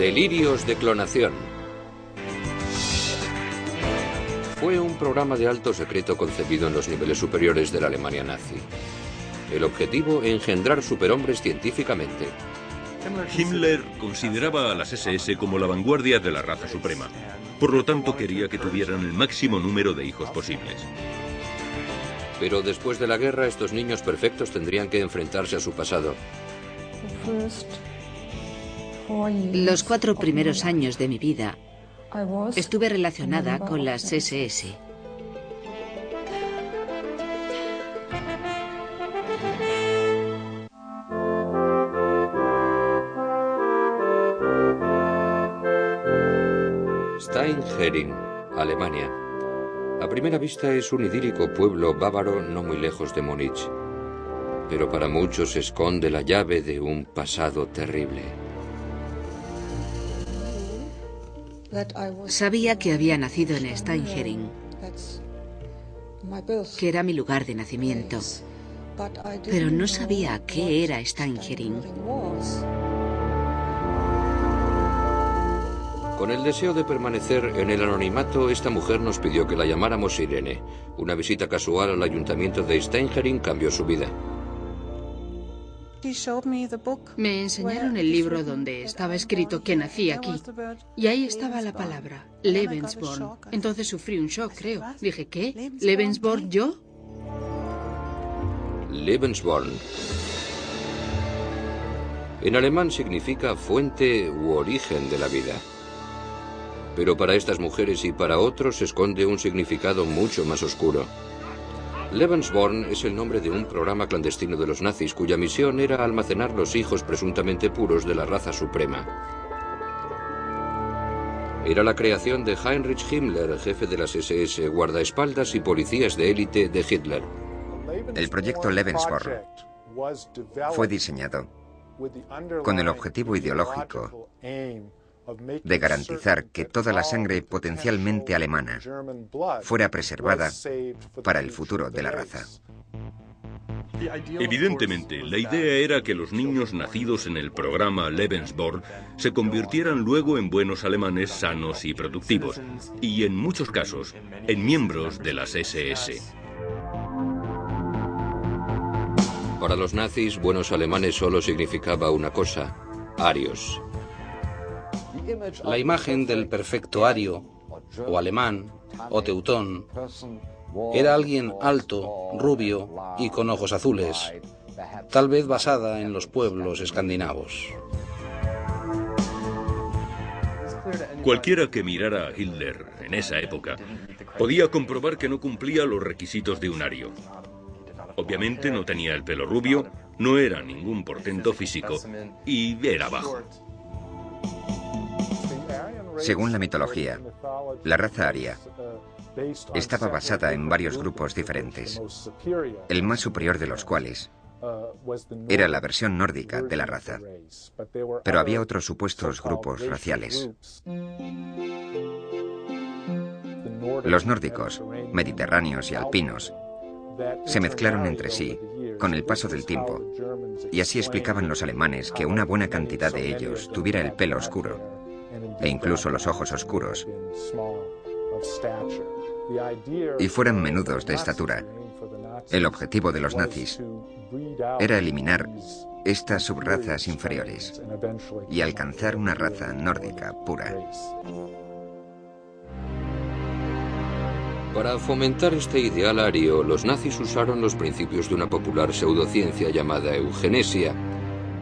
Delirios de clonación. Fue un programa de alto secreto concebido en los niveles superiores de la Alemania nazi. El objetivo, engendrar superhombres científicamente. Himmler consideraba a las SS como la vanguardia de la raza suprema. Por lo tanto, quería que tuvieran el máximo número de hijos posibles. Pero después de la guerra, estos niños perfectos tendrían que enfrentarse a su pasado. Los 4 primeros años de mi vida estuve relacionada con las SS. Steinhering, Alemania. A primera vista es un idílico pueblo bávaro no muy lejos de Múnich. Pero para muchos esconde la llave de un pasado terrible. Sabía que había nacido en Steinhering, que era mi lugar de nacimiento, pero no sabía qué era Steinhering. Con el deseo de permanecer en el anonimato, esta mujer nos pidió que la llamáramos Irene. Una visita casual al ayuntamiento de Steinhering cambió su vida. Me enseñaron el libro donde estaba escrito que nací aquí. Y ahí estaba la palabra, Lebensborn. Entonces sufrí un shock, creo. Dije, ¿qué? ¿Lebensborn yo? Lebensborn. En alemán significa fuente u origen de la vida. Pero para estas mujeres y para otros se esconde un significado mucho más oscuro. Lebensborn es el nombre de un programa clandestino de los nazis cuya misión era almacenar los hijos presuntamente puros de la raza suprema. Era la creación de Heinrich Himmler, jefe de las SS, guardaespaldas y policías de élite de Hitler. El proyecto Lebensborn fue diseñado con el objetivo ideológico de garantizar que toda la sangre potencialmente alemana fuera preservada para el futuro de la raza. Evidentemente, la idea era que los niños nacidos en el programa Lebensborn se convirtieran luego en buenos alemanes sanos y productivos, y en muchos casos, en miembros de las SS. Para los nazis, buenos alemanes solo significaba una cosa: arios. La imagen del perfecto ario, o alemán, o teutón, era alguien alto, rubio y con ojos azules, tal vez basada en los pueblos escandinavos. Cualquiera que mirara a Hitler en esa época podía comprobar que no cumplía los requisitos de un ario. Obviamente no tenía el pelo rubio, no era ningún portento físico y era bajo. Según la mitología, la raza aria estaba basada en varios grupos diferentes, el más superior de los cuales era la versión nórdica de la raza. Pero había otros supuestos grupos raciales. Los nórdicos, mediterráneos y alpinos se mezclaron entre sí con el paso del tiempo, y así explicaban los alemanes que una buena cantidad de ellos tuviera el pelo oscuro e incluso los ojos oscuros, y fueran menudos de estatura. El objetivo de los nazis era eliminar estas subrazas inferiores y alcanzar una raza nórdica pura. Para fomentar este ideal ario, los nazis usaron los principios de una popular pseudociencia llamada eugenesia,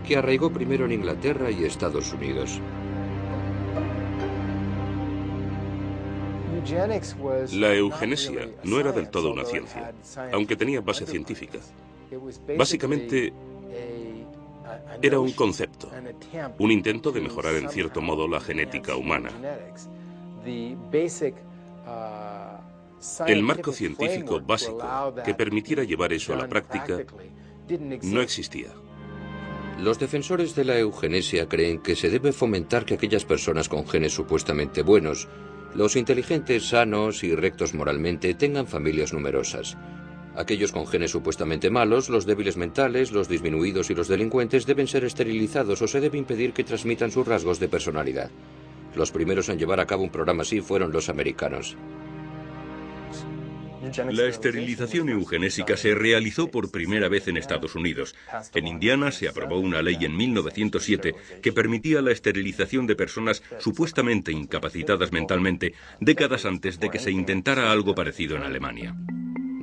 que arraigó primero en Inglaterra y Estados Unidos. La eugenesia no era del todo una ciencia, aunque tenía base científica. Básicamente, era un concepto, un intento de mejorar en cierto modo la genética humana. El marco científico básico que permitiera llevar eso a la práctica no existía. Los defensores de la eugenesia creen que se debe fomentar que aquellas personas con genes supuestamente buenos, los inteligentes, sanos y rectos moralmente, tengan familias numerosas. Aquellos con genes supuestamente malos, los débiles mentales, los disminuidos y los delincuentes deben ser esterilizados o se debe impedir que transmitan sus rasgos de personalidad. Los primeros en llevar a cabo un programa así fueron los americanos. La esterilización eugenésica se realizó por primera vez en Estados Unidos. En Indiana se aprobó una ley en 1907 que permitía la esterilización de personas supuestamente incapacitadas mentalmente décadas antes de que se intentara algo parecido en Alemania.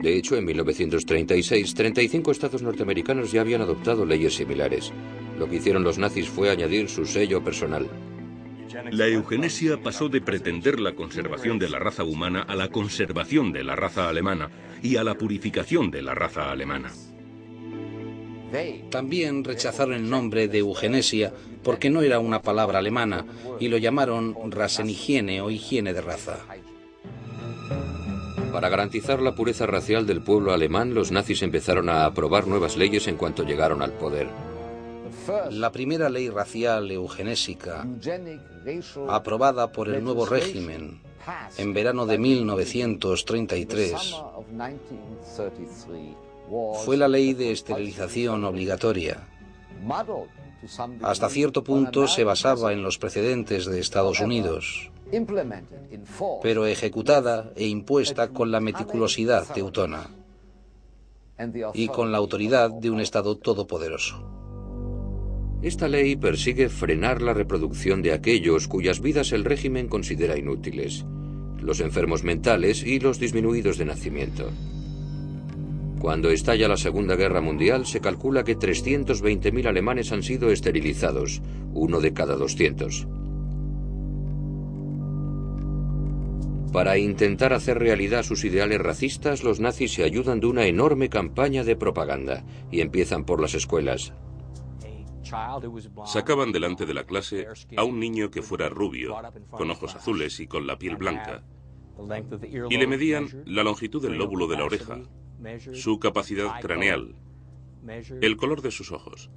De hecho, en 1936, 35 estados norteamericanos ya habían adoptado leyes similares. Lo que hicieron los nazis fue añadir su sello personal. La eugenesia pasó de pretender la conservación de la raza humana a la conservación de la raza alemana y a la purificación de la raza alemana. También rechazaron el nombre de eugenesia porque no era una palabra alemana y lo llamaron rasenhigiene o higiene de raza. Para garantizar la pureza racial del pueblo alemán, los nazis empezaron a aprobar nuevas leyes en cuanto llegaron al poder. La primera ley racial eugenésica, aprobada por el nuevo régimen en verano de 1933, fue la ley de esterilización obligatoria. Hasta cierto punto se basaba en los precedentes de Estados Unidos, pero ejecutada e impuesta con la meticulosidad teutona y con la autoridad de un Estado todopoderoso. Esta ley persigue frenar la reproducción de aquellos cuyas vidas el régimen considera inútiles, los enfermos mentales y los disminuidos de nacimiento. Cuando estalla la Segunda Guerra Mundial, se calcula que 320.000 alemanes han sido esterilizados, 1 de cada 200. Para intentar hacer realidad sus ideales racistas, los nazis se ayudan de una enorme campaña de propaganda y empiezan por las escuelas. Sacaban delante de la clase a un niño que fuera rubio, con ojos azules y con la piel blanca, y le medían la longitud del lóbulo de la oreja, su capacidad craneal, el color de sus ojos.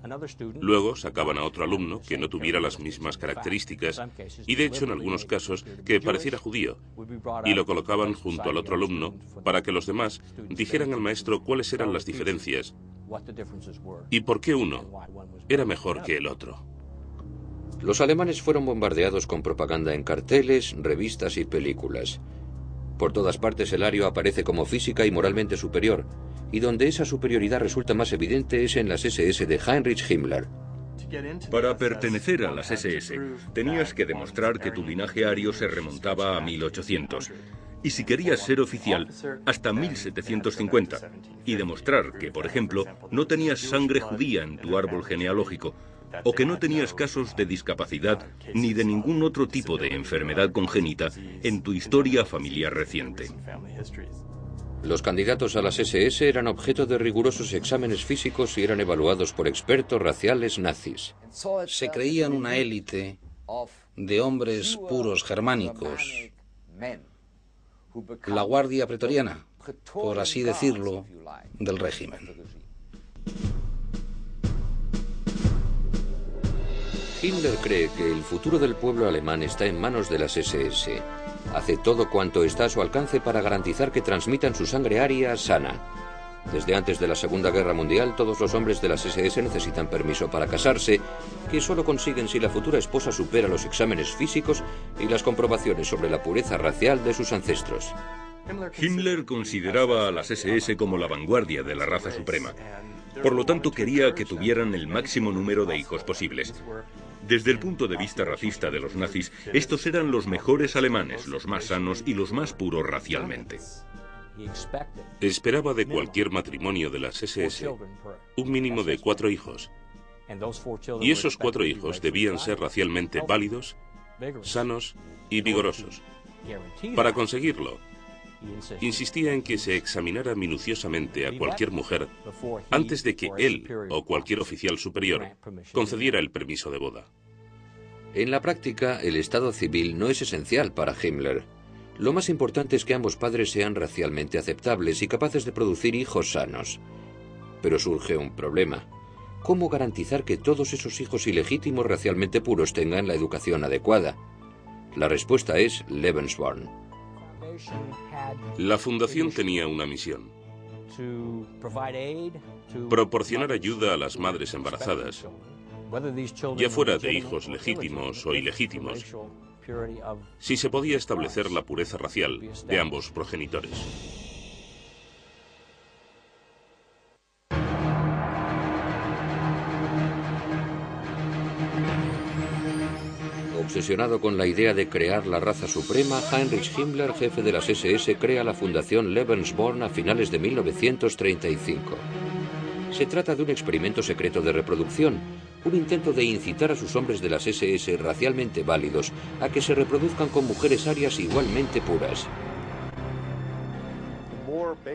Luego sacaban a otro alumno que no tuviera las mismas características y de hecho en algunos casos que pareciera judío, y lo colocaban junto al otro alumno para que los demás dijeran al maestro cuáles eran las diferencias y por qué uno era mejor que el otro. Los alemanes fueron bombardeados con propaganda en carteles, revistas y películas. Por todas partes el ario aparece como física y moralmente superior, y donde esa superioridad resulta más evidente es en las SS de Heinrich Himmler. Para pertenecer a las SS, tenías que demostrar que tu linaje ario se remontaba a 1800. Y si querías ser oficial, hasta 1750, y demostrar que, por ejemplo, no tenías sangre judía en tu árbol genealógico, o que no tenías casos de discapacidad ni de ningún otro tipo de enfermedad congénita en tu historia familiar reciente. Los candidatos a las SS eran objeto de rigurosos exámenes físicos y eran evaluados por expertos raciales nazis. Se creían una élite de hombres puros germánicos, la guardia pretoriana, por así decirlo, del régimen. Himmler cree que el futuro del pueblo alemán está en manos de las SS. Hace todo cuanto está a su alcance para garantizar que transmitan su sangre aria sana. Desde antes de la Segunda Guerra Mundial, todos los hombres de las SS necesitan permiso para casarse, que solo consiguen si la futura esposa supera los exámenes físicos y las comprobaciones sobre la pureza racial de sus ancestros. Himmler consideraba a las SS como la vanguardia de la raza suprema. Por lo tanto, quería que tuvieran el máximo número de hijos posibles. Desde el punto de vista racista de los nazis, estos eran los mejores alemanes, los más sanos y los más puros racialmente. Esperaba de cualquier matrimonio de las SS un mínimo de 4 hijos. Y esos 4 hijos debían ser racialmente válidos, sanos y vigorosos. Para conseguirlo, insistía en que se examinara minuciosamente a cualquier mujer antes de que él o cualquier oficial superior concediera el permiso de boda. En la práctica, el estado civil no es esencial para Himmler. Lo más importante es que ambos padres sean racialmente aceptables y capaces de producir hijos sanos. Pero surge un problema. ¿Cómo garantizar que todos esos hijos ilegítimos racialmente puros tengan la educación adecuada? La respuesta es Lebensborn. La fundación tenía una misión: Proporcionar ayuda a las madres embarazadas, ya fuera de hijos legítimos o ilegítimos, si se podía establecer la pureza racial de ambos progenitores. Obsesionado con la idea de crear la raza suprema, Heinrich Himmler, jefe de las SS, crea la Fundación Lebensborn a finales de 1935. Se trata de un experimento secreto de reproducción, un intento de incitar a sus hombres de las SS racialmente válidos a que se reproduzcan con mujeres arias igualmente puras.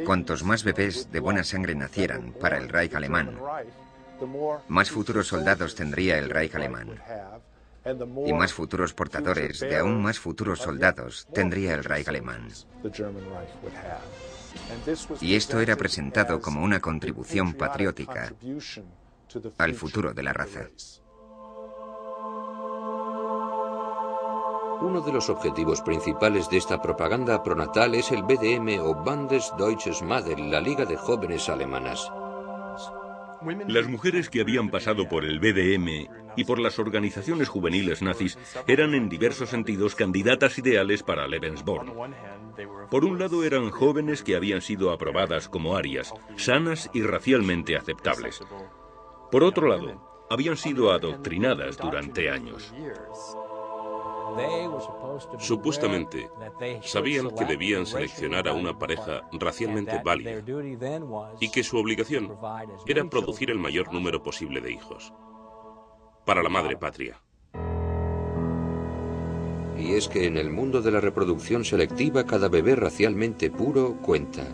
Cuantos más bebés de buena sangre nacieran para el Reich alemán, más futuros soldados tendría el Reich alemán. Y más futuros portadores de aún más futuros soldados tendría el Reich alemán. Y esto era presentado como una contribución patriótica al futuro de la raza. Uno de los objetivos principales de esta propaganda pronatal es el BDM o Bundes Deutsches Mädel, la Liga de Jóvenes Alemanas. Las mujeres que habían pasado por el BDM y por las organizaciones juveniles nazis eran en diversos sentidos candidatas ideales para Lebensborn. Por un lado eran jóvenes que habían sido aprobadas como arias, sanas y racialmente aceptables. Por otro lado, habían sido adoctrinadas durante años. Supuestamente, sabían que debían seleccionar a una pareja racialmente válida y que su obligación era producir el mayor número posible de hijos para la madre patria. Y es que en el mundo de la reproducción selectiva, cada bebé racialmente puro cuenta.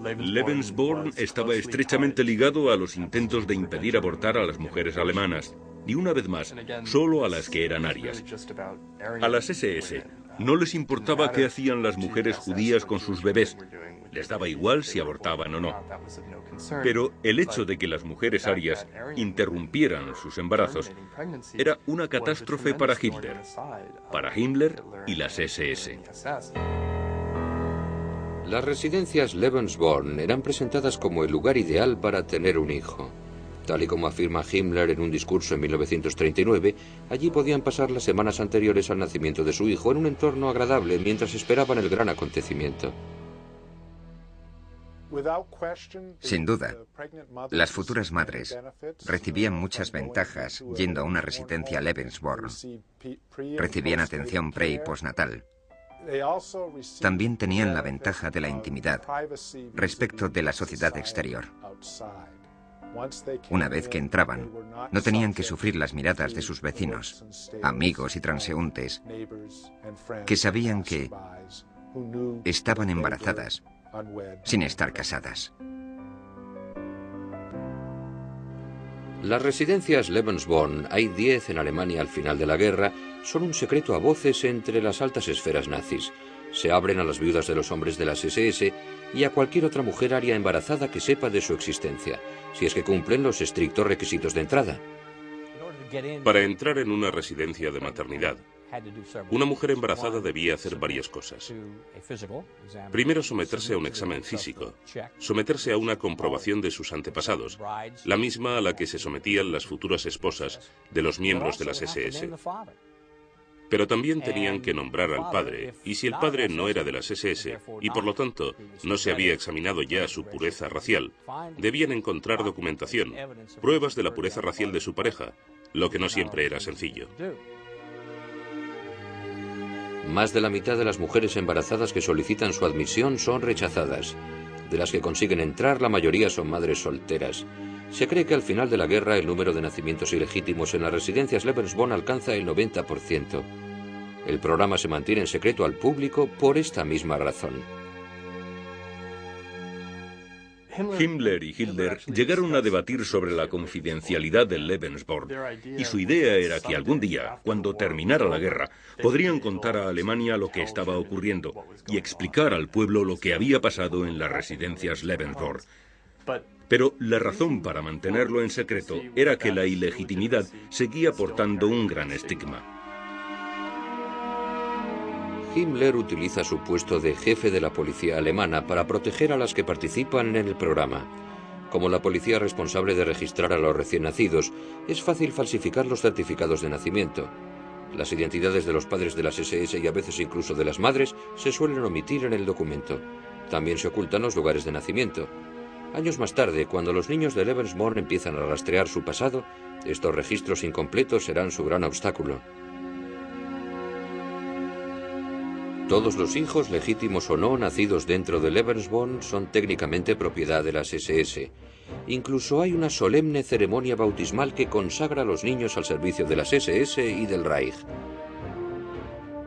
Lebensborn estaba estrechamente ligado a los intentos de impedir abortar a las mujeres alemanas, y una vez más, solo a las que eran arias. A las SS no les importaba qué hacían las mujeres judías con sus bebés, les daba igual si abortaban o no. Pero el hecho de que las mujeres arias interrumpieran sus embarazos era una catástrofe para Himmler y las SS. Las residencias Lebensborn eran presentadas como el lugar ideal para tener un hijo. Tal y como afirma Himmler en un discurso en 1939, allí podían pasar las semanas anteriores al nacimiento de su hijo en un entorno agradable mientras esperaban el gran acontecimiento. Sin duda, las futuras madres recibían muchas ventajas yendo a una residencia Lebensborn. Recibían atención pre- y postnatal. También tenían la ventaja de la intimidad respecto de la sociedad exterior. Una vez que entraban, no tenían que sufrir las miradas de sus vecinos, amigos y transeúntes, que sabían que estaban embarazadas sin estar casadas. Las residencias Lebensborn, hay 10 en Alemania al final de la guerra, son un secreto a voces entre las altas esferas nazis. Se abren a las viudas de los hombres de las SS y a cualquier otra mujer aria embarazada que sepa de su existencia, si es que cumplen los estrictos requisitos de entrada. Para entrar en una residencia de maternidad, una mujer embarazada debía hacer varias cosas. Primero, someterse a un examen físico, someterse a una comprobación de sus antepasados, la misma a la que se sometían las futuras esposas de los miembros de las SS. Pero también tenían que nombrar al padre, y si el padre no era de las SS, y por lo tanto no se había examinado ya su pureza racial, debían encontrar documentación, pruebas de la pureza racial de su pareja, lo que no siempre era sencillo. Más de la mitad de las mujeres embarazadas que solicitan su admisión son rechazadas. De las que consiguen entrar, la mayoría son madres solteras. Se cree que al final de la guerra el número de nacimientos ilegítimos en las residencias Lebensborn alcanza el 90%. El programa se mantiene en secreto al público por esta misma razón. Himmler y Hitler llegaron a debatir sobre la confidencialidad del Lebensborn, y su idea era que algún día, cuando terminara la guerra, podrían contar a Alemania lo que estaba ocurriendo y explicar al pueblo lo que había pasado en las residencias Lebensborn. Pero la razón para mantenerlo en secreto era que la ilegitimidad seguía portando un gran estigma. Himmler utiliza su puesto de jefe de la policía alemana para proteger a las que participan en el programa. Como la policía responsable de registrar a los recién nacidos, es fácil falsificar los certificados de nacimiento. Las identidades de los padres de las SS y a veces incluso de las madres se suelen omitir en el documento. También se ocultan los lugares de nacimiento. Años más tarde, cuando los niños de Lebensborn empiezan a rastrear su pasado, estos registros incompletos serán su gran obstáculo. Todos los hijos, legítimos o no, nacidos dentro de Lebensborn son técnicamente propiedad de las SS. Incluso hay una solemne ceremonia bautismal que consagra a los niños al servicio de las SS y del Reich.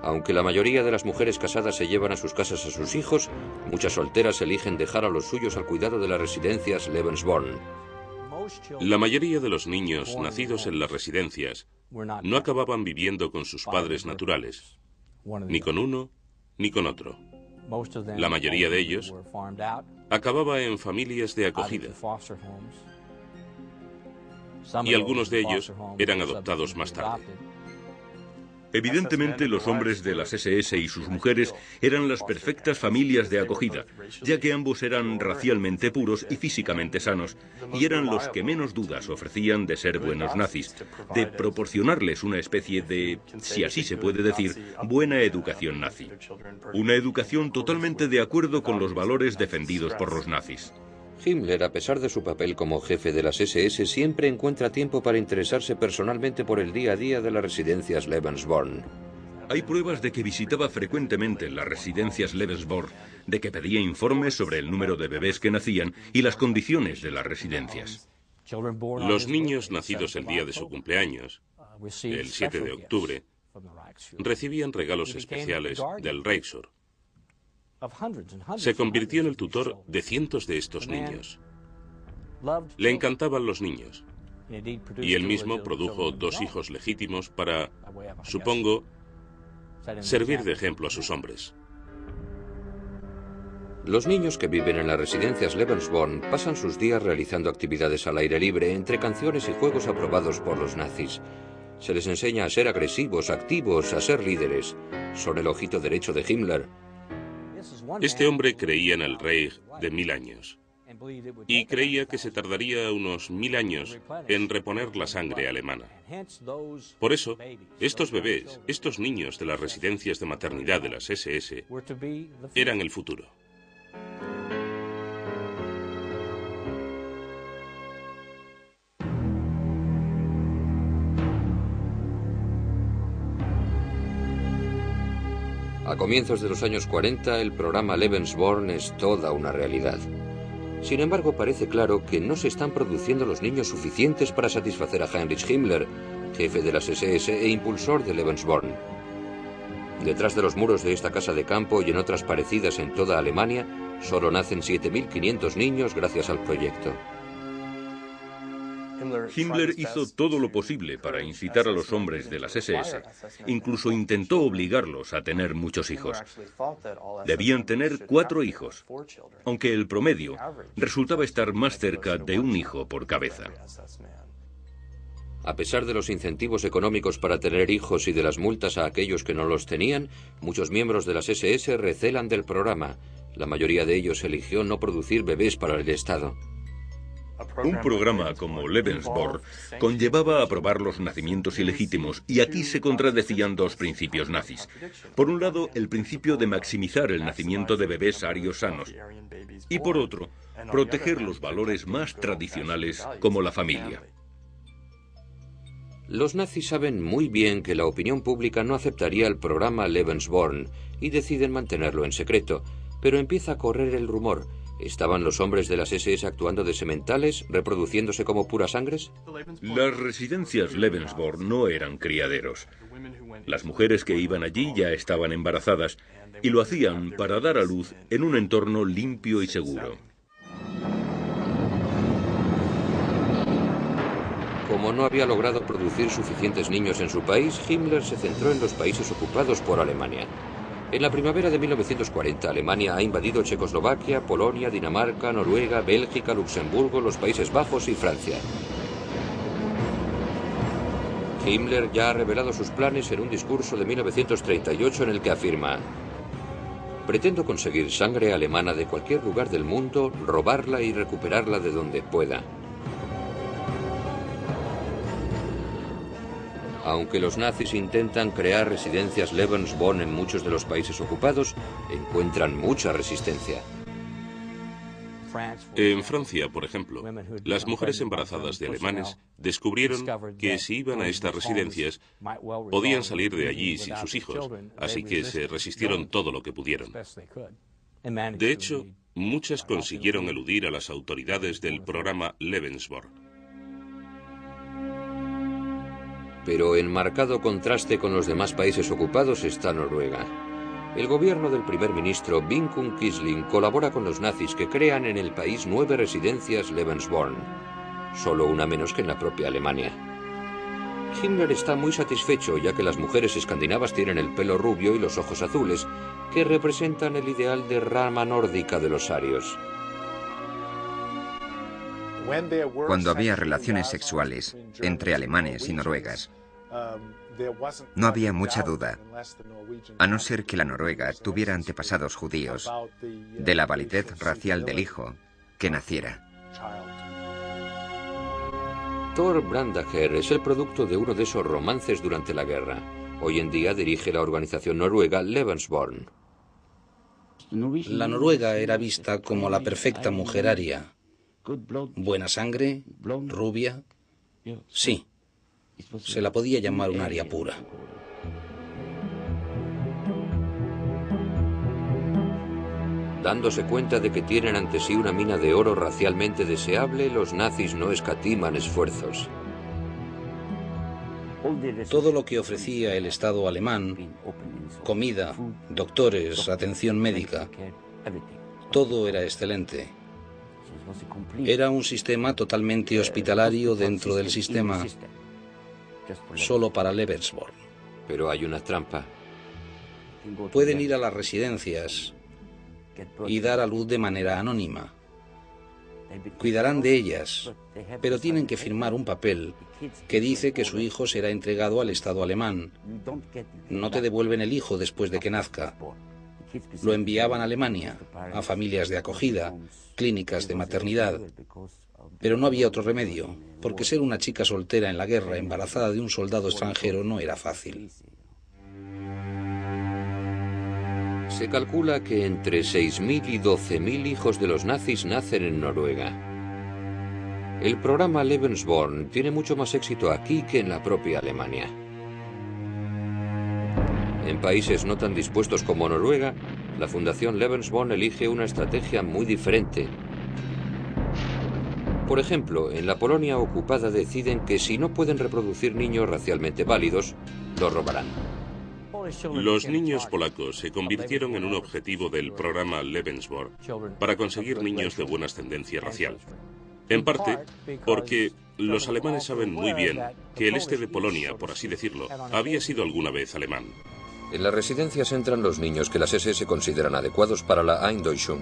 Aunque la mayoría de las mujeres casadas se llevan a sus casas a sus hijos, muchas solteras eligen dejar a los suyos al cuidado de las residencias Lebensborn. La mayoría de los niños nacidos en las residencias no acababan viviendo con sus padres naturales, ni con uno ni con otro. La mayoría de ellos acababa en familias de acogida, y algunos de ellos eran adoptados más tarde. Evidentemente, los hombres de las SS y sus mujeres eran las perfectas familias de acogida, ya que ambos eran racialmente puros y físicamente sanos, y eran los que menos dudas ofrecían de ser buenos nazis, de proporcionarles una especie de, si así se puede decir, buena educación nazi. Una educación totalmente de acuerdo con los valores defendidos por los nazis. Himmler, a pesar de su papel como jefe de las SS, siempre encuentra tiempo para interesarse personalmente por el día a día de las residencias Lebensborn. Hay pruebas de que visitaba frecuentemente las residencias Lebensborn, de que pedía informes sobre el número de bebés que nacían y las condiciones de las residencias. Los niños nacidos el día de su cumpleaños, el 7 de octubre, recibían regalos especiales del Reichsur. Se convirtió en el tutor de cientos de estos niños. Le encantaban los niños, y él mismo produjo 2 hijos legítimos para, supongo, servir de ejemplo a sus hombres. Los niños que viven en las residencias Lebensborn pasan sus días realizando actividades al aire libre entre canciones y juegos aprobados por los nazis. Se les enseña a ser agresivos, activos, a ser líderes. Son el ojito derecho de Himmler. Este hombre creía en el Reich de 1000 años y creía que se tardaría unos 1000 años en reponer la sangre alemana. Por eso, estos bebés, estos niños de las residencias de maternidad de las SS, eran el futuro. A comienzos de los años 40, el programa Lebensborn es toda una realidad. Sin embargo, parece claro que no se están produciendo los niños suficientes para satisfacer a Heinrich Himmler, jefe de las SS e impulsor de Lebensborn. Detrás de los muros de esta casa de campo y en otras parecidas en toda Alemania, solo nacen 7.500 niños gracias al proyecto. Himmler hizo todo lo posible para incitar a los hombres de las SS. Incluso intentó obligarlos a tener muchos hijos. Debían tener 4 hijos, aunque el promedio resultaba estar más cerca de 1 hijo por cabeza. A pesar de los incentivos económicos para tener hijos y de las multas a aquellos que no los tenían, muchos miembros de las SS recelan del programa. La mayoría de ellos eligió no producir bebés para el Estado. Un programa como Lebensborn conllevaba aprobar los nacimientos ilegítimos, y aquí se contradecían 2 principios nazis. Por un lado, el principio de maximizar el nacimiento de bebés arios sanos, y por otro, proteger los valores más tradicionales como la familia. Los nazis saben muy bien que la opinión pública no aceptaría el programa Lebensborn y deciden mantenerlo en secreto, pero empieza a correr el rumor. ¿Estaban los hombres de las SS actuando de sementales, reproduciéndose como puras sangres? Las residencias Lebensborn no eran criaderos. Las mujeres que iban allí ya estaban embarazadas y lo hacían para dar a luz en un entorno limpio y seguro. Como no había logrado producir suficientes niños en su país, Himmler se centró en los países ocupados por Alemania. En la primavera de 1940, Alemania ha invadido Checoslovaquia, Polonia, Dinamarca, Noruega, Bélgica, Luxemburgo, los Países Bajos y Francia. Himmler ya ha revelado sus planes en un discurso de 1938 en el que afirma: pretendo conseguir sangre alemana de cualquier lugar del mundo, robarla y recuperarla de donde pueda. Aunque los nazis intentan crear residencias Lebensborn en muchos de los países ocupados, encuentran mucha resistencia. En Francia, por ejemplo, las mujeres embarazadas de alemanes descubrieron que si iban a estas residencias podían salir de allí sin sus hijos, así que se resistieron todo lo que pudieron. De hecho, muchas consiguieron eludir a las autoridades del programa Lebensborn. Pero en marcado contraste con los demás países ocupados está Noruega. El gobierno del primer ministro Vidkun Quisling colabora con los nazis que crean en el país 9 residencias Lebensborn, solo una menos que en la propia Alemania. Himmler está muy satisfecho ya que las mujeres escandinavas tienen el pelo rubio y los ojos azules, que representan el ideal de rama nórdica de los arios. Cuando había relaciones sexuales entre alemanes y noruegas, no había mucha duda, a no ser que la Noruega tuviera antepasados judíos, de la validez racial del hijo que naciera. Thor Brandager es el producto de uno de esos romances durante la guerra. Hoy en día dirige la organización noruega Lebensborn. La noruega era vista como la perfecta mujer aria. Buena sangre, rubia. Sí, se la podía llamar un aria pura. Dándose cuenta de que tienen ante sí una mina de oro racialmente deseable, los nazis no escatiman esfuerzos. Todo lo que ofrecía el Estado alemán, comida, doctores, atención médica, todo era excelente. Era un sistema totalmente hospitalario dentro del sistema, solo para Lebensborn. Pero hay una trampa. Pueden ir a las residencias y dar a luz de manera anónima. Cuidarán de ellas, pero tienen que firmar un papel que dice que su hijo será entregado al Estado alemán. No te devuelven el hijo después de que nazca. Lo enviaban a Alemania, a familias de acogida, clínicas de maternidad. Pero no había otro remedio, porque ser una chica soltera en la guerra, embarazada de un soldado extranjero, no era fácil. Se calcula que entre 6.000 y 12.000 hijos de los nazis nacen en Noruega. El programa Lebensborn tiene mucho más éxito aquí que en la propia Alemania. En países no tan dispuestos como Noruega, la Fundación Lebensborn elige una estrategia muy diferente. Por ejemplo, en la Polonia ocupada deciden que si no pueden reproducir niños racialmente válidos, los robarán. Los niños polacos se convirtieron en un objetivo del programa Lebensborn para conseguir niños de buena ascendencia racial. En parte porque los alemanes saben muy bien que el este de Polonia, por así decirlo, había sido alguna vez alemán. En las residencias entran los niños que las SS consideran adecuados para la Eindeutschung.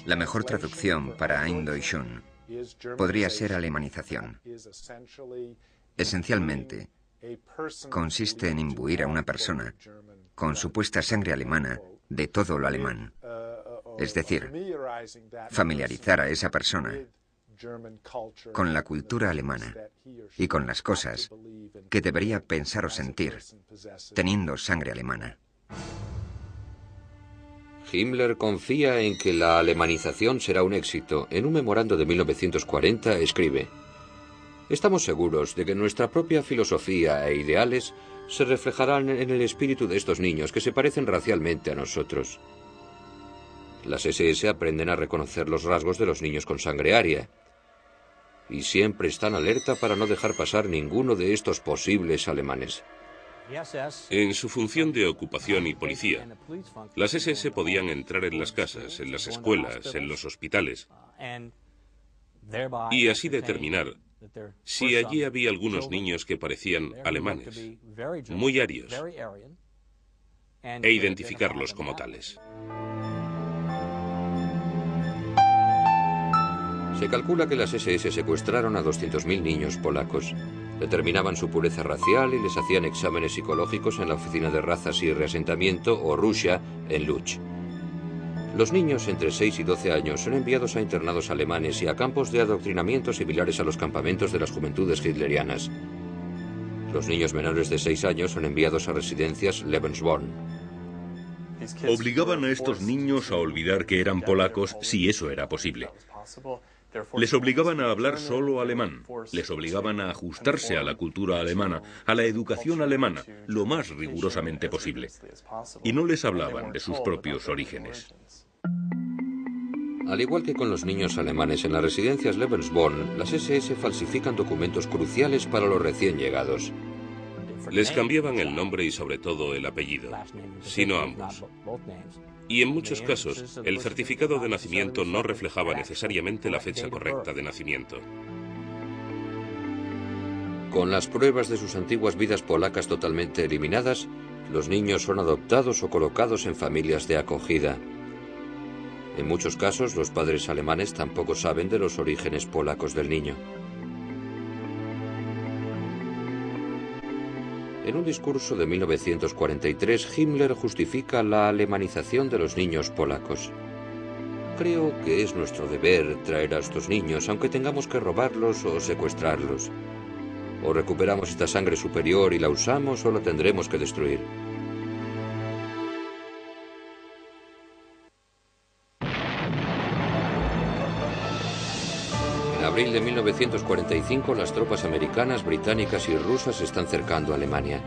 La mejor traducción para Eindeutschung podría ser alemanización. Esencialmente, consiste en imbuir a una persona con supuesta sangre alemana de todo lo alemán. Es decir, familiarizar a esa persona con la cultura alemana y con las cosas que debería pensar o sentir teniendo sangre alemana. Himmler confía en que la alemanización será un éxito. En un memorando de 1940 escribe: estamos seguros de que nuestra propia filosofía e ideales se reflejarán en el espíritu de estos niños que se parecen racialmente a nosotros. Las SS aprenden a reconocer los rasgos de los niños con sangre aria y siempre están alerta para no dejar pasar ninguno de estos posibles alemanes. En su función de ocupación y policía, las SS podían entrar en las casas, en las escuelas, en los hospitales y así determinar si allí había algunos niños que parecían alemanes, muy arios, e identificarlos como tales. Se calcula que las SS secuestraron a 200.000 niños polacos. Determinaban su pureza racial y les hacían exámenes psicológicos en la Oficina de Razas y Reasentamiento, o Russia, en Lodz. Los niños entre 6 y 12 años son enviados a internados alemanes y a campos de adoctrinamiento similares a los campamentos de las juventudes hitlerianas. Los niños menores de 6 años son enviados a residencias Lebensborn. Obligaban a estos niños a olvidar que eran polacos si eso era posible. Les obligaban a hablar solo alemán, les obligaban a ajustarse a la cultura alemana, a la educación alemana, lo más rigurosamente posible. Y no les hablaban de sus propios orígenes. Al igual que con los niños alemanes en las residencias Lebensborn, las SS falsifican documentos cruciales para los recién llegados. Les cambiaban el nombre y sobre todo el apellido, sino ambos. Y en muchos casos, el certificado de nacimiento no reflejaba necesariamente la fecha correcta de nacimiento. Con las pruebas de sus antiguas vidas polacas totalmente eliminadas, los niños son adoptados o colocados en familias de acogida. En muchos casos, los padres alemanes tampoco saben de los orígenes polacos del niño. En un discurso de 1943, Himmler justifica la alemanización de los niños polacos. Creo que es nuestro deber traer a estos niños, aunque tengamos que robarlos o secuestrarlos. O recuperamos esta sangre superior y la usamos, o la tendremos que destruir. En abril de 1945, las tropas americanas, británicas y rusas se están cercando a Alemania.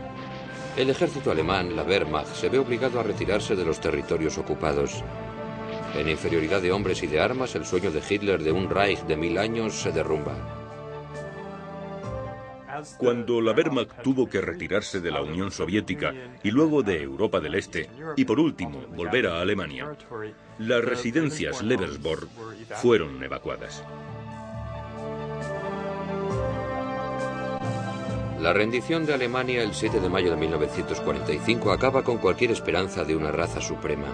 El ejército alemán, la Wehrmacht, se ve obligado a retirarse de los territorios ocupados. En inferioridad de hombres y de armas, el sueño de Hitler de un Reich de 1000 años se derrumba. Cuando la Wehrmacht tuvo que retirarse de la Unión Soviética y luego de Europa del Este, y por último volver a Alemania, las residencias Lebensborn fueron evacuadas. La rendición de Alemania el 7 de mayo de 1945 acaba con cualquier esperanza de una raza suprema.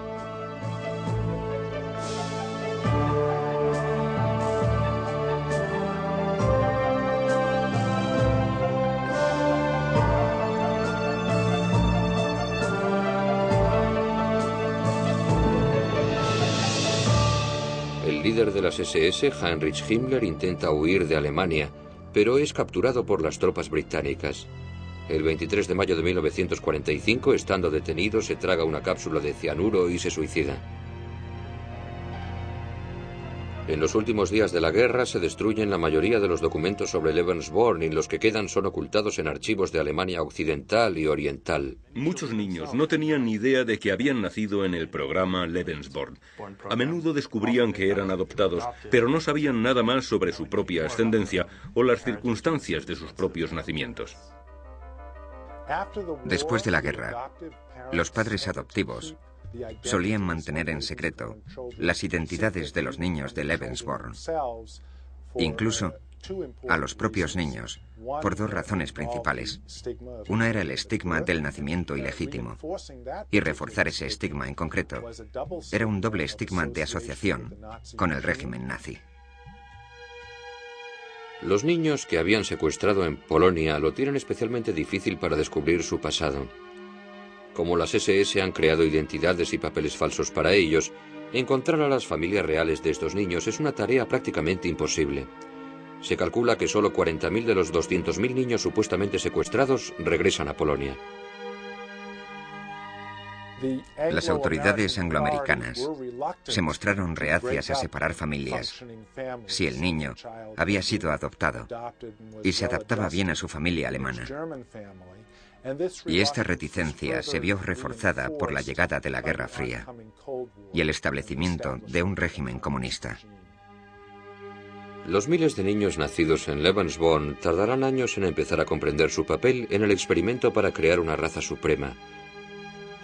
El líder de las SS, Heinrich Himmler, intenta huir de Alemania, pero es capturado por las tropas británicas. El 23 de mayo de 1945, estando detenido, se traga una cápsula de cianuro y se suicida. En los últimos días de la guerra se destruyen la mayoría de los documentos sobre Lebensborn y los que quedan son ocultados en archivos de Alemania Occidental y Oriental. Muchos niños no tenían ni idea de que habían nacido en el programa Lebensborn. A menudo descubrían que eran adoptados, pero no sabían nada más sobre su propia ascendencia o las circunstancias de sus propios nacimientos. Después de la guerra, los padres adoptivos solían mantener en secreto las identidades de los niños de Lebensborn, incluso a los propios niños, por dos razones principales. Una era el estigma del nacimiento ilegítimo, y reforzar ese estigma en concreto era un doble estigma de asociación con el régimen nazi. Los niños que habían secuestrado en Polonia lo tienen especialmente difícil para descubrir su pasado. Como las SS han creado identidades y papeles falsos para ellos, encontrar a las familias reales de estos niños es una tarea prácticamente imposible. Se calcula que solo 40.000 de los 200.000 niños supuestamente secuestrados regresan a Polonia. Las autoridades angloamericanas se mostraron reacias a separar familias si el niño había sido adoptado y se adaptaba bien a su familia alemana. Y esta reticencia se vio reforzada por la llegada de la Guerra Fría y el establecimiento de un régimen comunista. Los miles de niños nacidos en Lebensborn tardarán años en empezar a comprender su papel en el experimento para crear una raza suprema.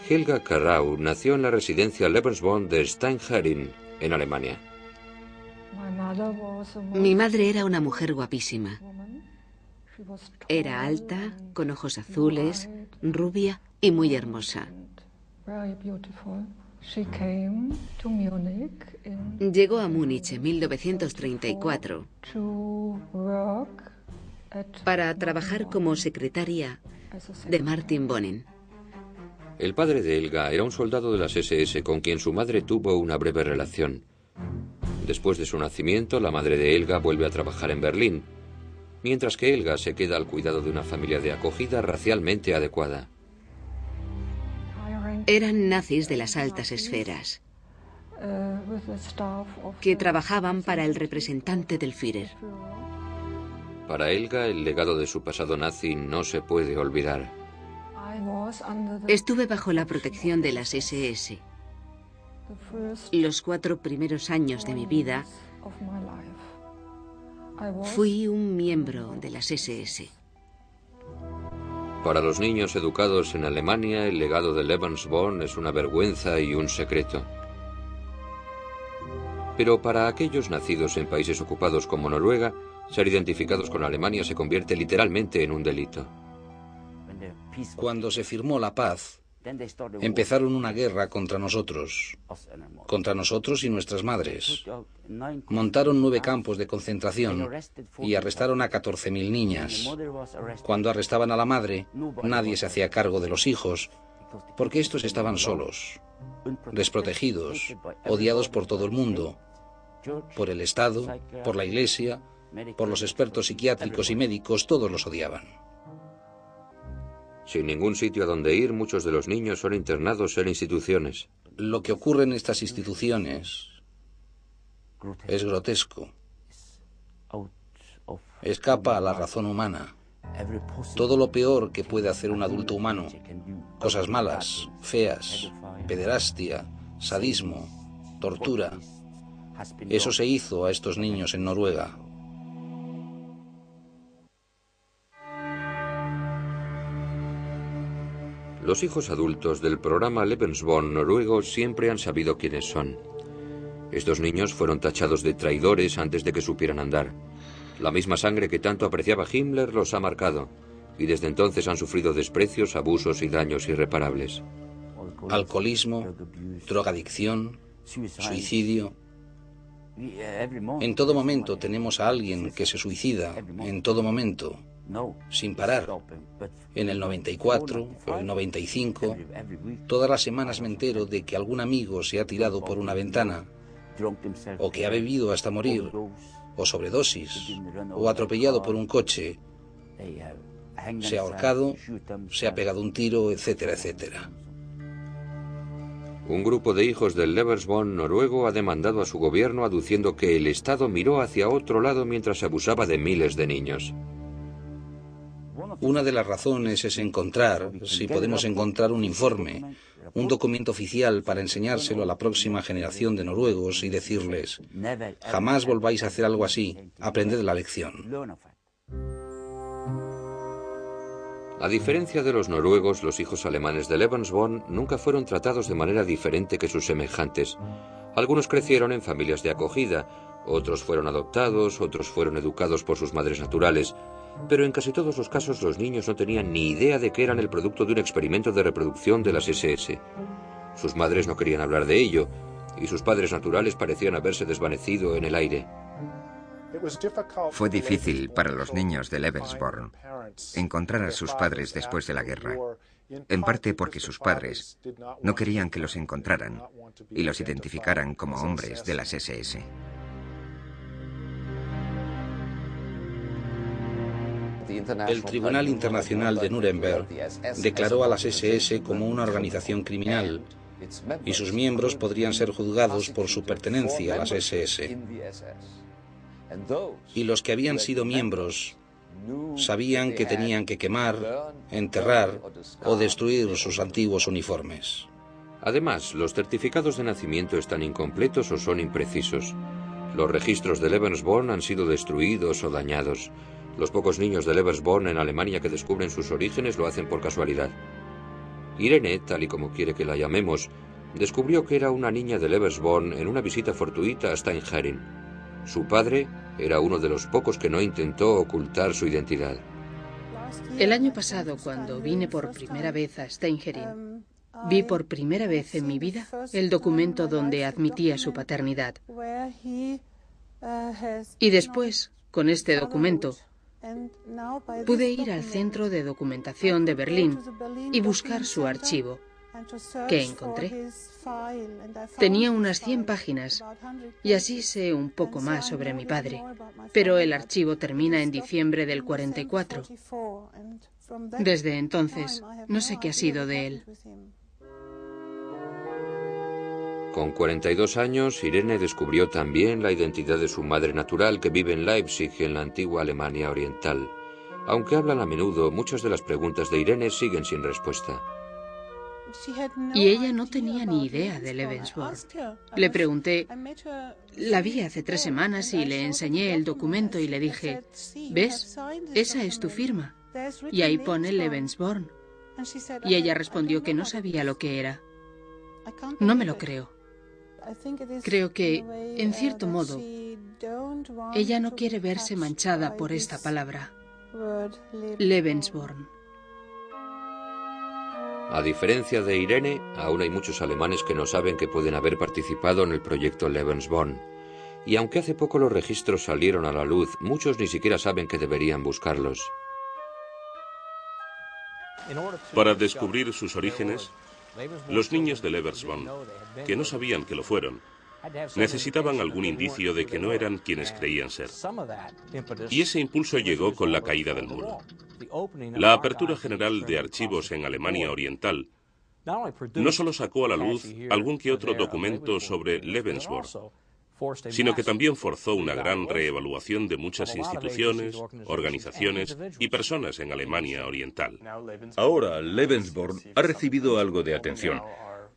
Helga Karau nació en la residencia Lebensborn de Steinherin, en Alemania. Mi madre era una mujer guapísima. Era alta, con ojos azules, rubia y muy hermosa. Llegó a Múnich en 1934 para trabajar como secretaria de Martin Bonin. El padre de Helga era un soldado de las SS con quien su madre tuvo una breve relación. Después de su nacimiento, la madre de Helga vuelve a trabajar en Berlín, mientras que Helga se queda al cuidado de una familia de acogida racialmente adecuada. Eran nazis de las altas esferas, que trabajaban para el representante del Führer. Para Helga, el legado de su pasado nazi no se puede olvidar. Estuve bajo la protección de las SS. Los 4 primeros años de mi vida, fui un miembro de las SS. Para los niños educados en Alemania, el legado de Lebensborn es una vergüenza y un secreto. Pero para aquellos nacidos en países ocupados como Noruega, ser identificados con Alemania se convierte literalmente en un delito. Cuando se firmó la paz, empezaron una guerra contra nosotros y nuestras madres. Montaron 9 campos de concentración y arrestaron a 14.000 niñas. Cuando arrestaban a la madre, nadie se hacía cargo de los hijos, porque estos estaban solos, desprotegidos, odiados por todo el mundo, por el Estado, por la Iglesia, por los expertos psiquiátricos y médicos, todos los odiaban. Sin ningún sitio a donde ir, muchos de los niños son internados en instituciones. Lo que ocurre en estas instituciones es grotesco. Escapa a la razón humana. Todo lo peor que puede hacer un adulto humano, cosas malas, feas, pederastia, sadismo, tortura, eso se hizo a estos niños en Noruega. Los hijos adultos del programa Lebensborn noruego siempre han sabido quiénes son. Estos niños fueron tachados de traidores antes de que supieran andar. La misma sangre que tanto apreciaba Himmler los ha marcado, y desde entonces han sufrido desprecios, abusos y daños irreparables. Alcoholismo, drogadicción, suicidio. En todo momento tenemos a alguien que se suicida, en todo momento, sin parar. En el 94, el 95, todas las semanas me entero de que algún amigo se ha tirado por una ventana, o que ha bebido hasta morir, o sobredosis, o atropellado por un coche, se ha ahorcado, se ha pegado un tiro, etcétera, etcétera. Un grupo de hijos del Lebensborn noruego ha demandado a su gobierno aduciendo que el Estado miró hacia otro lado mientras abusaba de miles de niños. Una de las razones es encontrar, si podemos encontrar un informe, un documento oficial para enseñárselo a la próxima generación de noruegos y decirles: jamás volváis a hacer algo así, aprended la lección. A diferencia de los noruegos, los hijos alemanes de Lebensborn nunca fueron tratados de manera diferente que sus semejantes. Algunos crecieron en familias de acogida, otros fueron adoptados, otros fueron educados por sus madres naturales, pero en casi todos los casos los niños no tenían ni idea de que eran el producto de un experimento de reproducción de las SS. Sus madres no querían hablar de ello, y sus padres naturales parecían haberse desvanecido en el aire. Fue difícil para los niños de Lebensborn encontrar a sus padres después de la guerra, en parte porque sus padres no querían que los encontraran y los identificaran como hombres de las SS. El Tribunal Internacional de Nuremberg declaró a las SS como una organización criminal y sus miembros podrían ser juzgados por su pertenencia a las SS. Y los que habían sido miembros sabían que tenían que quemar, enterrar o destruir sus antiguos uniformes. Además, los certificados de nacimiento están incompletos o son imprecisos. Los registros de Lebensborn han sido destruidos o dañados. Los pocos niños de Lebensborn en Alemania que descubren sus orígenes lo hacen por casualidad. Irene, tal y como quiere que la llamemos, descubrió que era una niña de Lebensborn en una visita fortuita a Steinherin. Su padre era uno de los pocos que no intentó ocultar su identidad. El año pasado, cuando vine por primera vez a Steinherin, vi por primera vez en mi vida el documento donde admitía su paternidad. Y después, con este documento, Pude ir al Centro de Documentación de Berlín y buscar su archivo, que encontré. Tenía unas 100 páginas y así sé un poco más sobre mi padre, pero el archivo termina en diciembre del 44. Desde entonces, no sé qué ha sido de él. Con 42 años, Irene descubrió también la identidad de su madre natural, que vive en Leipzig, en la antigua Alemania Oriental. Aunque hablan a menudo, muchas de las preguntas de Irene siguen sin respuesta. Y ella no tenía ni idea de Lebensborn. Le pregunté, la vi hace 3 semanas y le enseñé el documento y le dije, ¿ves? Esa es tu firma. Y ahí pone Lebensborn. Y ella respondió que no sabía lo que era. No me lo creo. Creo que, en cierto modo, ella no quiere verse manchada por esta palabra. Lebensborn. A diferencia de Irene, aún hay muchos alemanes que no saben que pueden haber participado en el proyecto Lebensborn. Y aunque hace poco los registros salieron a la luz, muchos ni siquiera saben que deberían buscarlos. Para descubrir sus orígenes, los niños de Lebensborn, que no sabían que lo fueron, necesitaban algún indicio de que no eran quienes creían ser. Y ese impulso llegó con la caída del muro. La apertura general de archivos en Alemania Oriental no solo sacó a la luz algún que otro documento sobre Lebensborn, sino que también forzó una gran reevaluación de muchas instituciones, organizaciones y personas en Alemania Oriental. Ahora, Lebensborn ha recibido algo de atención.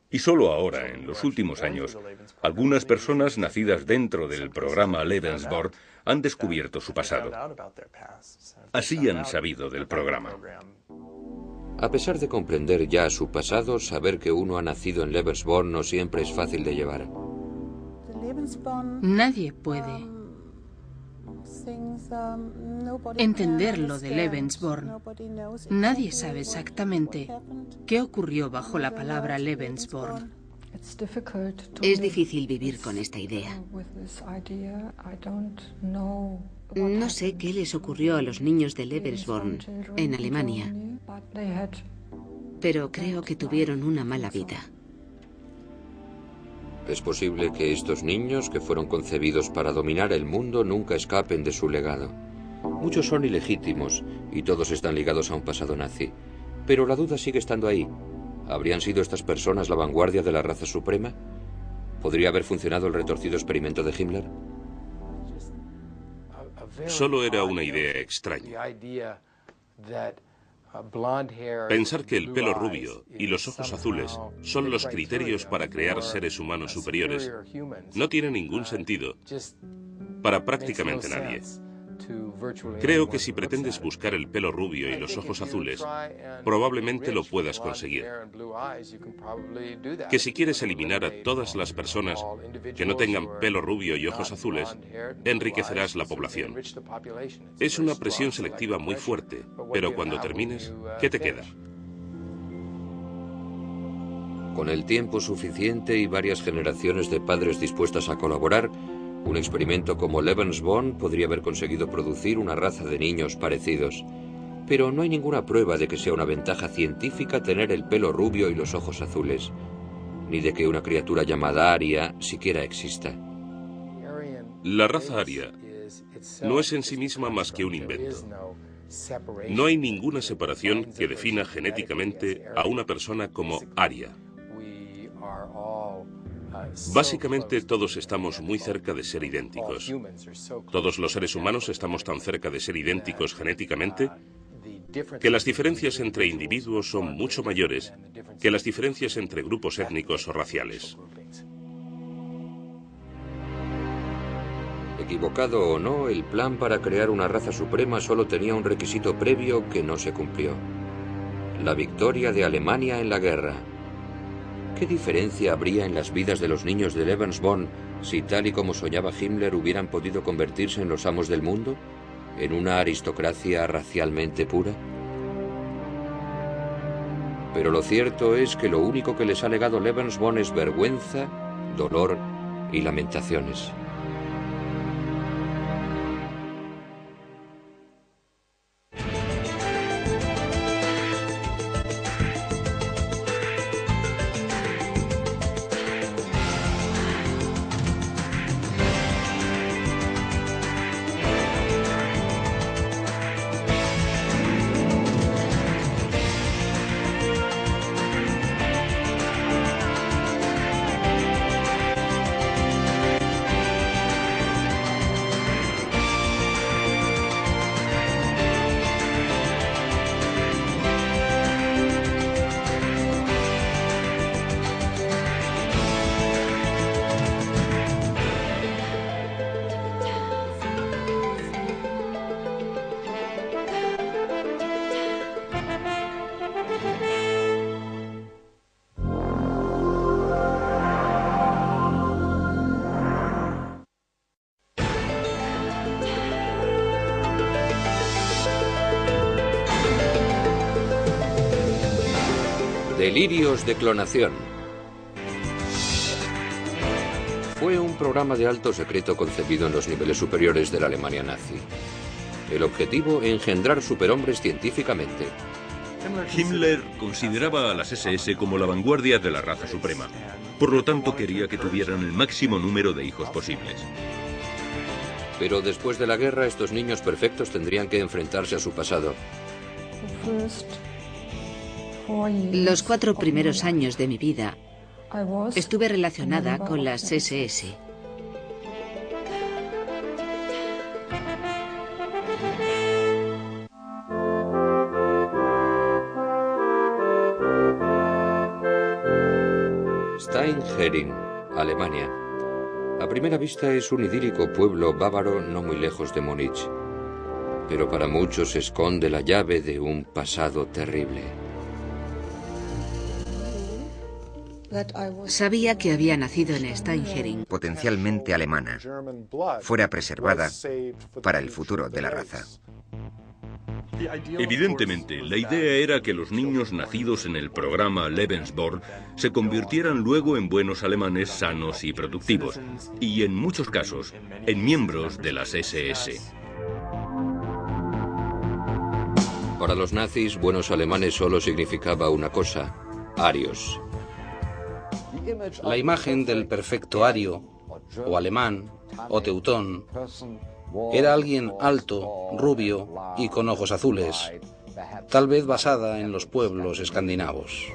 Y solo ahora, en los últimos años, algunas personas nacidas dentro del programa Lebensborn han descubierto su pasado. Así han sabido del programa. A pesar de comprender ya su pasado, saber que uno ha nacido en Lebensborn no siempre es fácil de llevar. Nadie puede entender lo de Lebensborn. Nadie sabe exactamente qué ocurrió bajo la palabra Lebensborn. Es difícil vivir con esta idea. No sé qué les ocurrió a los niños de Lebensborn en Alemania, pero creo que tuvieron una mala vida. Es posible que estos niños, que fueron concebidos para dominar el mundo, nunca escapen de su legado. Muchos son ilegítimos y todos están ligados a un pasado nazi. Pero la duda sigue estando ahí. ¿Habrían sido estas personas la vanguardia de la raza suprema? ¿Podría haber funcionado el retorcido experimento de Himmler? Solo era una idea extraña. Pensar que el pelo rubio y los ojos azules son los criterios para crear seres humanos superiores no tiene ningún sentido para prácticamente nadie. Creo que si pretendes buscar el pelo rubio y los ojos azules, probablemente lo puedas conseguir. Que si quieres eliminar a todas las personas que no tengan pelo rubio y ojos azules, enriquecerás la población. Es una presión selectiva muy fuerte, pero cuando termines, ¿qué te queda? Con el tiempo suficiente y varias generaciones de padres dispuestas a colaborar, un experimento como Lebensborn podría haber conseguido producir una raza de niños parecidos. Pero no hay ninguna prueba de que sea una ventaja científica tener el pelo rubio y los ojos azules, ni de que una criatura llamada Aria siquiera exista. La raza aria no es en sí misma más que un invento. No hay ninguna separación que defina genéticamente a una persona como aria. Básicamente todos estamos muy cerca de ser idénticos. Todos los seres humanos estamos tan cerca de ser idénticos genéticamente que las diferencias entre individuos son mucho mayores que las diferencias entre grupos étnicos o raciales. Equivocado o no, el plan para crear una raza suprema solo tenía un requisito previo que no se cumplió: la victoria de Alemania en la guerra. ¿Qué diferencia habría en las vidas de los niños de Lebensborn si, tal y como soñaba Himmler, hubieran podido convertirse en los amos del mundo? ¿En una aristocracia racialmente pura? Pero lo cierto es que lo único que les ha legado Lebensborn es vergüenza, dolor y lamentaciones. Delirios de clonación. Fue un programa de alto secreto concebido en los niveles superiores de la Alemania nazi. El objetivo, engendrar superhombres científicamente. Himmler consideraba a las SS como la vanguardia de la raza suprema. Por lo tanto, quería que tuvieran el máximo número de hijos posibles. Pero después de la guerra, estos niños perfectos tendrían que enfrentarse a su pasado. Los 4 primeros años de mi vida estuve relacionada con las SS. Steinhering, Alemania. A primera vista es un idílico pueblo bávaro no muy lejos de Múnich. Pero para muchos esconde la llave de un pasado terrible. Sabía que había nacido en Steinhering. Potencialmente alemana, fuera preservada para el futuro de la raza. Evidentemente, la idea era que los niños nacidos en el programa Lebensborn se convirtieran luego en buenos alemanes sanos y productivos, y en muchos casos, en miembros de las SS. Para los nazis, buenos alemanes solo significaba una cosa: arios. La imagen del perfecto ario, o alemán, o teutón, era alguien alto, rubio y con ojos azules, tal vez basada en los pueblos escandinavos.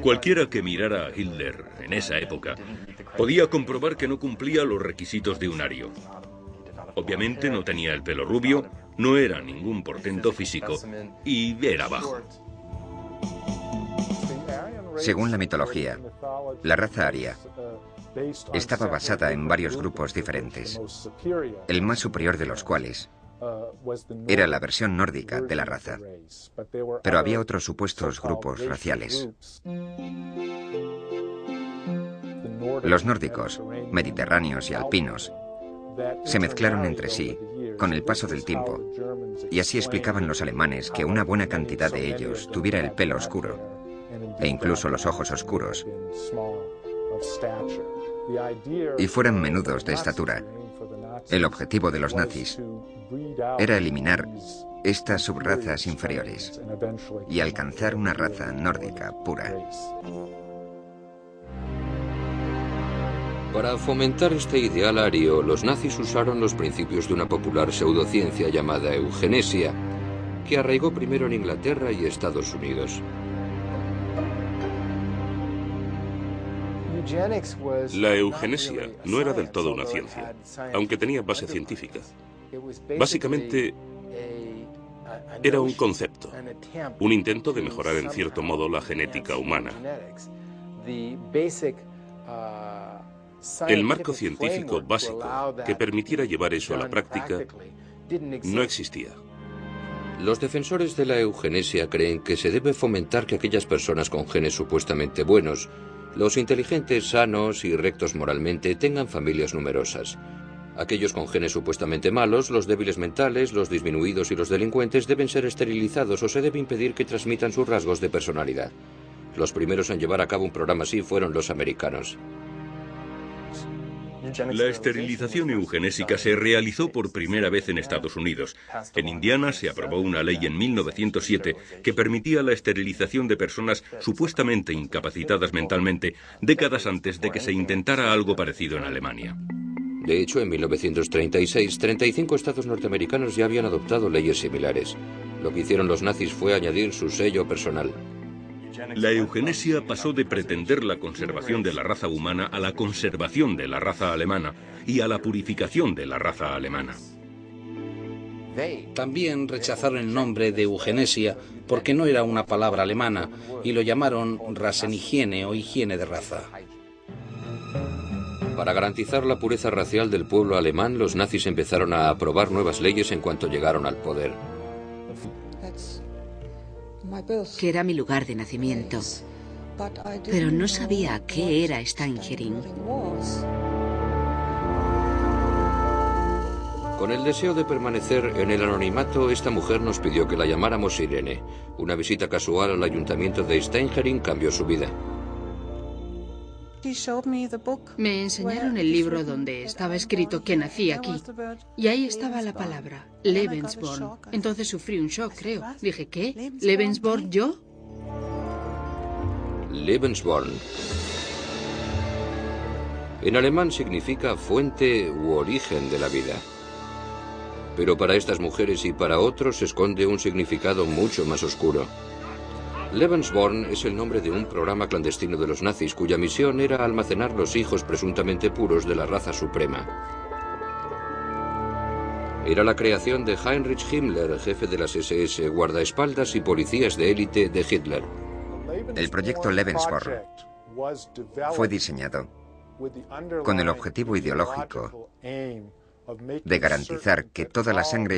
Cualquiera que mirara a Hitler en esa época podía comprobar que no cumplía los requisitos de un ario. Obviamente no tenía el pelo rubio, no era ningún portento físico y era bajo. Según la mitología, la raza aria estaba basada en varios grupos diferentes, el más superior de los cuales era la versión nórdica de la raza. Pero había otros supuestos grupos raciales. Los nórdicos, mediterráneos y alpinos se mezclaron entre sí con el paso del tiempo, y así explicaban los alemanes que una buena cantidad de ellos tuviera el pelo oscuro e incluso los ojos oscuros, y fueran menudos de estatura. El objetivo de los nazis era eliminar estas subrazas inferiores y alcanzar una raza nórdica pura. Para fomentar este ideal ario, los nazis usaron los principios de una popular pseudociencia llamada eugenesia, que arraigó primero en Inglaterra y Estados Unidos. La eugenesia no era del todo una ciencia, aunque tenía base científica. Básicamente, era un concepto, un intento de mejorar en cierto modo la genética humana. El marco científico básico que permitiera llevar eso a la práctica no existía. Los defensores de la eugenesia creen que se debe fomentar que aquellas personas con genes supuestamente buenos, los inteligentes, sanos y rectos moralmente, tengan familias numerosas. Aquellos con genes supuestamente malos, los débiles mentales, los disminuidos y los delincuentes deben ser esterilizados o se debe impedir que transmitan sus rasgos de personalidad. Los primeros en llevar a cabo un programa así fueron los americanos. La esterilización eugenésica se realizó por primera vez en Estados Unidos. En Indiana se aprobó una ley en 1907 que permitía la esterilización de personas supuestamente incapacitadas mentalmente, décadas antes de que se intentara algo parecido en Alemania. De hecho, en 1936, 35 estados norteamericanos ya habían adoptado leyes similares. Lo que hicieron los nazis fue añadir su sello personal. La eugenesia pasó de pretender la conservación de la raza humana a la conservación de la raza alemana y a la purificación de la raza alemana. También rechazaron el nombre de eugenesia porque no era una palabra alemana y lo llamaron rasenhigiene o higiene de raza. Para garantizar la pureza racial del pueblo alemán, los nazis empezaron a aprobar nuevas leyes en cuanto llegaron al poder. Que era mi lugar de nacimiento, pero no sabía qué era Steinhering. Con el deseo de permanecer en el anonimato, esta mujer nos pidió que la llamáramos Irene. Una visita casual al ayuntamiento de Steinherin cambió su vida. Me enseñaron el libro donde estaba escrito que nací aquí. Y ahí estaba la palabra, Lebensborn. Entonces sufrí un shock, creo. Dije, ¿qué? ¿Lebensborn yo? Lebensborn. En alemán significa fuente u origen de la vida. Pero para estas mujeres y para otros se esconde un significado mucho más oscuro. Lebensborn es el nombre de un programa clandestino de los nazis cuya misión era almacenar los hijos presuntamente puros de la raza suprema. Era la creación de Heinrich Himmler, jefe de las SS, guardaespaldas y policías de élite de Hitler. El proyecto Lebensborn fue diseñado con el objetivo ideológico de garantizar que toda la sangre